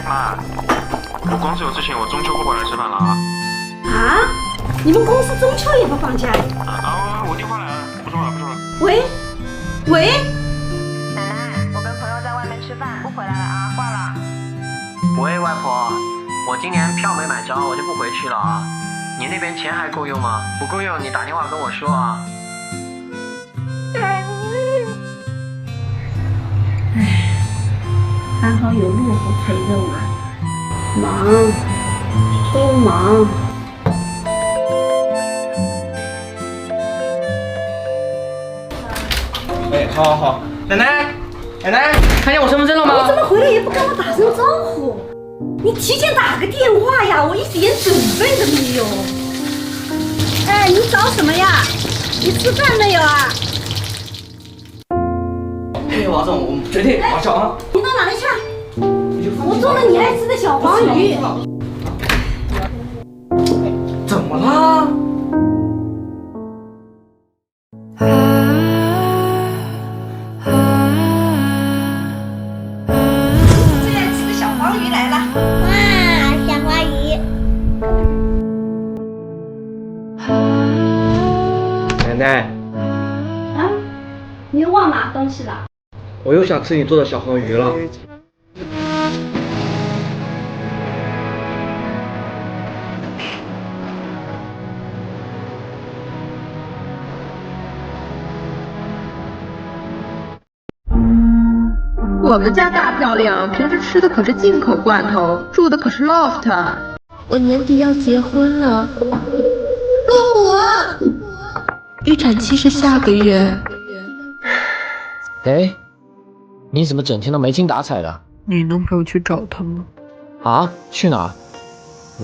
妈，我公司有事情，我中秋不回来吃饭了啊。啊？你们公司中秋也不放假？我电话来了，不说了。喂？奶奶，我跟朋友在外面吃饭，不回来了啊，挂了。喂，外婆，我今年票没买着，我就不回去了啊。你那边钱还够用吗？不够用，你打电话跟我说啊。还好有路虎陪着我，忙，都忙。哎，好，奶奶，看见我身份证了吗？你怎么回来也不跟我打声招呼？你提前打个电话呀，我一点准备都没有。哎，你找什么呀？你吃饭没有啊？哎，王总，我们绝对马上啊！你到哪里去了？我做了你爱吃的小黄鱼。怎么啦？最爱吃的小黄鱼来了。哇，小黄鱼！奶奶，啊？你又忘拿东西了？我又想吃你做的小黄鱼了。我们家大漂亮，平时吃的可是进口罐头，住的可是 loft。我年底要结婚了，预产期是下个月。哎，你怎么整天都没精打采的？你能陪我去找他吗？啊？去哪儿？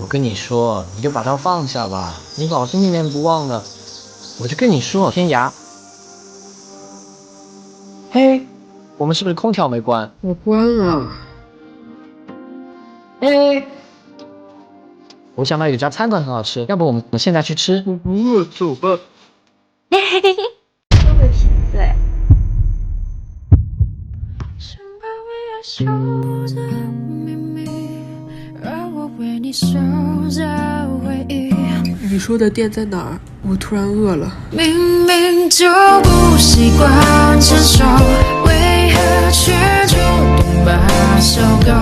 我跟你说，你就把它放下吧，你老是念念不忘的。我就跟你说，天涯。嘿，我们是不是空调没关？我关了。哎，我想到有家餐馆很好吃，要不我们现在去吃？我不饿，走吧。这个瓶子哎。你说的店在哪儿？我突然饿了。明明就不习惯牵手，为何却主动把手勾？